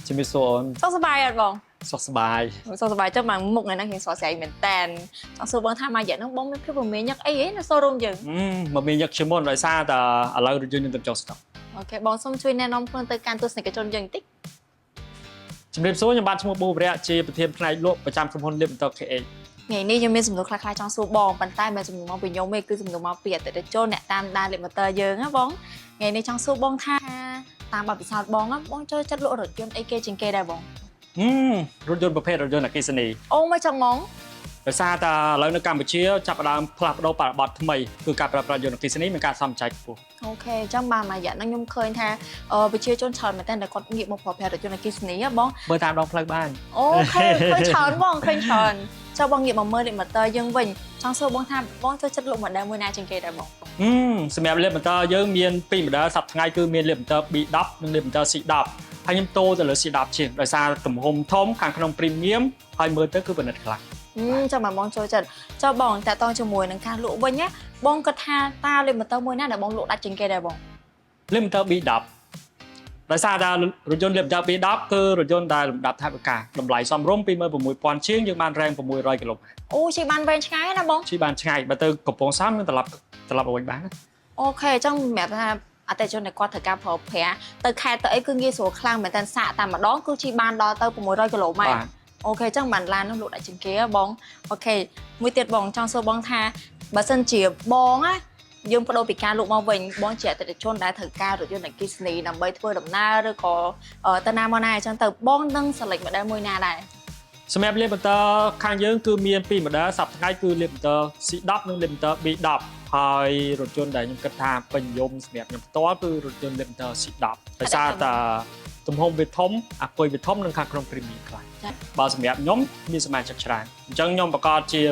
ជំរាបសួរអូនសុខសប្បាយអត់បងសុខសប្បាយសុខសប្បាយចុះមកមុខថ្ងៃហ្នឹងរៀងស្រស់ស្រាយមែនតែនចង់សួរបងថាមកយ៉ាងហ្នឹងបងមានភាពរមែងញឹកអីនៅសូរូមយើងមកមានញឹកជាមុនដោយសារតែឥឡូវរថយន្តយើងទៅចុះស្តុកអូខេបងសូមជួយណែនាំខ្លួនទៅកាន់ទស្សនិកជនយើងបន្តិចជំរាបសួរខ្ញុំបាទឈ្មោះប៊ូវរៈជាប្រធានផ្នែកលក់ប្រចាំក្រុមហ៊ុនលៀបបន្ត KH ថ្ងៃនេះខ្ញុំមានសំណួរខ្លះៗចង់សួរបងប៉ុន្តែមិនសំណួរមកពីខ្ញុំទេគឺសំណួរមកពីអតិថិជនអ្នកតាមដានលៀបបន្តយើងណាបងថ្ងៃនេះចង់សួរបងថាតាមបទពិសោធន៍បងចូលចិត្តលក់រថយន្តអីគេជាងគេដែរបងរថយន្តប្រភេទរថយន្តអគ្គិសនីអូមកចឹងហ្មងដោយសារតែឥឡូវនៅកម្ពុជាចាប់ផ្ដើមផ្លាស់ប្ដូរបរិបទថ្មីគឺការប្រើប្រាស់យន្តអគ្គិសនីមានការសំចៃខ្ពស់អូខេអញ្ចឹងបាទមួយរយៈហ្នឹងខ្ញុំឃើញថាប្រជាជនច្រើនមែនតើគាត់ងាកមកប្រើប្រាស់រថយន្តអគ្គិសនីហ៎បងមើលតាមដងផ្លូវបានអូខេឃើញច្រើនបងឃើញច្រើនចុះបងងាកមកមើលលីម៉ូទ័រយើងវិញចង់សួរបងថាបងចូលចិត្តលក់ model មួយណាជាងគេដែរបងសម្រាប់លៀបបន្តយើងមាន2 model សប្តាហ៍ថ្ងៃគឺមានលៀបបន្ត B10 និងលៀបបន្ត C10 ហើយខ្ញុំតូទៅលើ C10 ជាងដោយសារទំហំធំខាងក្នុង premium ហើយមើលទៅគឺប្រណិតខ្លាំងចាំបងចូលចិត្តចុះបងតាក់ទងជាមួយនឹងការលក់វិញណាបងគាត់ថាតើលីម៉ូទ័រមួយណាដែលបងលក់ដាច់ជាងគេដែរបងលីម៉ូទ័រ B10 ដោយសារតែរថយន្តលីម៉ូទ័រ B10 គឺរថយន្តដែលលំដាប់ថវិកាតម្លៃសមរម្យ 26000 ជាងយើងបានរ៉េង600គីឡូម៉ែត្រអូជិះបានវែងឆ្ងាយណាបងជិះបានឆ្ងាយបើទៅកំពង់សោមនឹងត្រឡប់មកវិញបានអូខេអញ្ចឹងសម្រាប់ថាអតិថិជនដែលគាត់ត្រូវការប្រើប្រាស់ទៅខេត្តទៅអីគឺងាយស្រួលខ្លាំងមែនតើសាកតែម្ដងគឺជិះបានដល់ទៅ600គីឡូម៉ែត្រអូខេអញ្ចឹងបានឡាននោះលក់ដាច់ជាងគេបងអូខេមួយទៀតបងចង់សួរបងថាបើសិនជាបងណាយើងបដូរពីការលក់មកវិញបងជាអតិថិជនដែលត្រូវការរថយន្តអគ្គិសនីដើម្បីធ្វើដំណើរឬក៏ទៅណាមកណាអញ្ចឹងទៅបងនឹង select model មួយណាដែរសម្រាប់លៀបបន្តខាងយើងគឺមាន2 model សប្តាហ៍ថ្ងៃគឺលៀបបន្ត C10 និងលៀបបន្ត B10 ហើយរថយន្តដែលខ្ញុំគិតថាពេញនិយមសម្រាប់ខ្ញុំផ្ទាល់គឺរថយន្តលៀបបន្ត C10 ដោយសារតែទំហំវាធំអាគុយវាធំនិងខាងក្នុង premium ខ្លាំងបើសម្រាប់ខ្ញុំមានសមាជិកច្រើនអញ្ចឹងខ្ញុំប្រកាសជា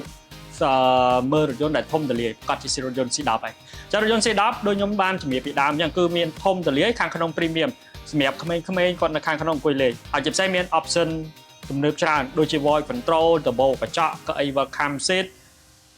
មើលរថយន្តដែលធំទលាយប្រកាសជារថយន្ត C10 ហើយចារថយន្ត C10 ដូចខ្ញុំបានជំរាបពីដើមអញ្ចឹងគឺមានធំទលាយខាងក្នុង premium សម្រាប់ក្មេងៗគាត់នៅខាងក្នុងអង្គុយលេងហើយជាពិសេសមាន option ទំនើបច្រើនដូចជា voice control turbo កញ្ចក់កៅអី welcome seat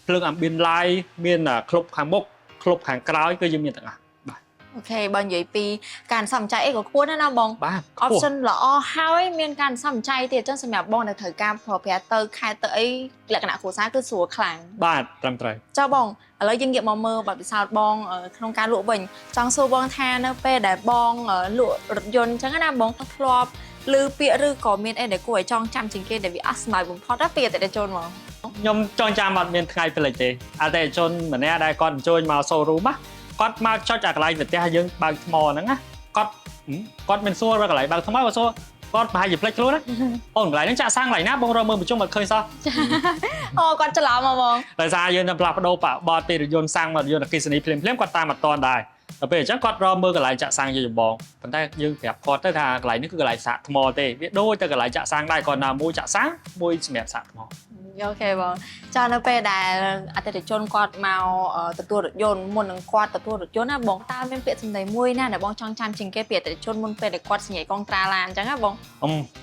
ភ្លើង ambient light មានក្លុបខាងមុខក្លុបខាងក្រោយគឺយើងមានទាំងអស់បាទអូខេបើនិយាយពីការសំចៃអីក៏ខ្ពស់ណាបងបាទ option ល្អហើយមានការសំចៃទៀតអញ្ចឹងសម្រាប់បងដែលត្រូវការប្រើប្រាស់ទៅខេត្តទៅអីលក្ខណៈគ្រួសារគឺស្រួលខ្លាំងបាទត្រឹមត្រូវចុះបងឥឡូវយើងងាកមកមើលបទពិសោធន៍បងក្នុងការលក់វិញចង់សួរបងថានៅពេលដែលបងលក់រថយន្តអញ្ចឹងណាបងធ្លាប់ឮពាក្យឬក៏មានអីដែលគួរឲ្យចងចាំជាងគេដែលវាអស្ចារ្យបំផុតពីអតិថិជនមកខ្ញុំចងចាំអត់មានថ្ងៃពេលទេអតិថិជនម្នាក់ដែលគាត់អញ្ជើញមក showroom ណាគាត់មកចុចអាកន្លែងប្រទេសយើងបើកថ្មហ្នឹងណាគាត់មិនសួរកន្លែងបើកថ្មគាត់សួរគាត់ប្រហែលជាផ្លេចខ្លួនណាអូនកន្លែងហ្នឹងចាក់សាំងកន្លែងណាបងរកមើលប្រជុំអត់ឃើញសោះអូគាត់ច្រឡំមកបងដោយសារយើងនឹងផ្លាស់ប្ដូរបត់ពីរថយន្តសាំងមករថយន្តអគ្គិសនីភ្លាមគាត់តាមអត់តាន់ដែរដល់ពេលអញ្ចឹងគាត់រកមើលកន្លែងចាក់សាំងជាចម្បងប៉ុន្តែយើងប្រាប់គាត់ទៅថាកន្លែងនេះគឺកន្លែងសាកថ្មទេវាដូចទៅកន្លែងចាក់សាំងដែរគាត់ណាមួយចាក់សាំងមួយសម្រាប់សាកថ្មអូខេបងចានៅពេលដែលអតិថិជនគាត់មកទទួលរថយន្តមុននឹងគាត់ទទួលរថយន្តណាបងតើមានពាក្យសម្ដីមួយណាដែលបងចង់ចាំជាងគេពីអតិថិជនមុនពេលដែលគាត់សញ្ញាកងត្រាឡានអញ្ចឹងណាបង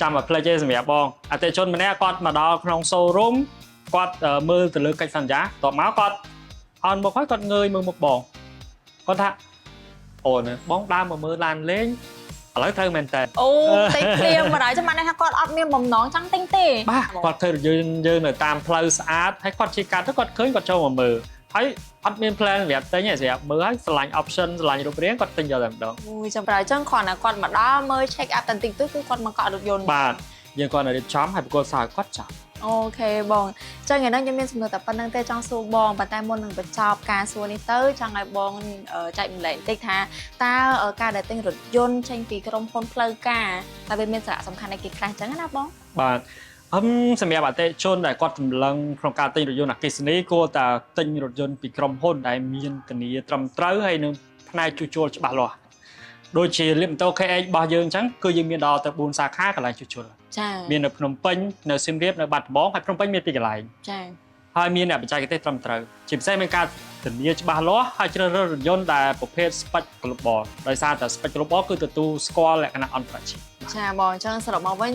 ចាំឲ្យផ្លេចទេសម្រាប់បងអតិថិជនម្នាក់គាត់មកដល់ក្នុង showroom គាត់មើលទៅលើកិច្ចសន្យាតបមកគាត់អន់មកហើយគាត់ងើយមើលមុខបងគាត់ថាអូនបងដើរមកមើលឡានលេងឥឡូវត្រូវមែនតើអូតិចព្រាមបណ្ដោយចាំបានថាគាត់អត់មានបំណងចង់ទិញទេបាទគាត់ឃើញយើងនៅតាមផ្លូវស្អាតហើយគាត់ជិះកាត់ទៅគាត់ឃើញគាត់ចូលមកមើលហើយអត់មាន plan សម្រាប់ទិញទេសម្រាប់មើលហើយឆ្លាញ់ option ឆ្លាញ់រូបរាងគាត់ទិញយកតែម្ដងអូចាំប្រហែលអញ្ចឹងគ្រាន់តែគាត់មកដល់មើល check up តែបន្តិចទៅគឺគាត់មកកក់រថយន្តបាទយើងគាត់រៀបចំហើយប្រកួតសើគាត់ចាប់អូខេបងចឹងថ្ងៃនេះខ្ញុំមានសំណួរតែប៉ុណ្្នឹងទេចង់សួរបងប៉ុន្តែមុននឹងបញ្ចប់ការសួរនេះទៅចង់ឲ្យបងចែកម្លែកបន្តិចថាតើការដែលទិញរថយន្តចេញពីក្រុមហ៊ុនផ្លូវការតើវាមានសារៈសំខាន់អីគេខ្លះចឹងណាបងបាទសម្រាប់អតិថិជនដែលគាត់ចម្លងក្នុងការទិញរថយន្តអគ្គិសនីគួរតែទិញរថយន្តពីក្រុមហ៊ុនដែលមានធានាត្រឹមត្រូវហើយនឹងផ្នែកជួសជុលច្បាស់លាស់ដូចជាលៀបម៉ូតូ KH របស់យើងអញ្ចឹងគឺយើងមានដល់ទៅ4សាខាកន្លែងជួសជុលចា៎មាននៅភ្នំពេញនៅសៀមរាបនៅបាត់ដំបងហើយភ្នំពេញមាន2កន្លែងចា៎ហើយមានអ្នកបច្ចេកទេសត្រឹមត្រូវជាពិសេសមានការធានាច្បាស់លាស់ហើយជ្រើសរើសរថយន្តដែលប្រភេទ Spec Global ដោយសារតែ Spec Global គឺទទួលស្គាល់លក្ខណៈអន្តរជាតិចាបងអញ្ចឹងសរុបមកវិញ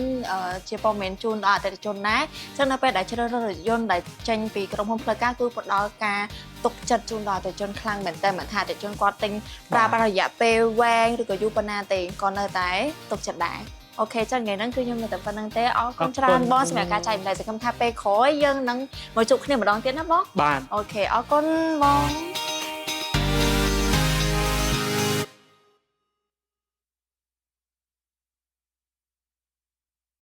ជាព័ត៌មានជូនដល់អតិថិជនដែរអញ្ចឹងនៅពេលដែលជ្រើសរើសរថយន្តដែលចេញពីក្រុមហ៊ុនផ្លូវការគឺផ្ដល់ការទុកចិត្តជូនដល់អតិថិជនខ្លាំងមែនតើមិនថាអតិថិជនគាត់ទិញប្រើប្រាស់រយៈពេលវែងឬក៏យូរប៉ុណ្ណាទេក៏នៅតែទុកចិត្តដែរ អូខេចឹងថ្ងៃហ្នឹងគឺខ្ញុំនៅតែប៉ុណ្្នឹងទេអរគុណច្រើនបងសម្រាប់ការចែកម្លែកសកម្មថាពេលក្រោយយើងនឹងមកជួបគ្នាម្ដងទៀតណាបង បាទ អូខេអរគុណបង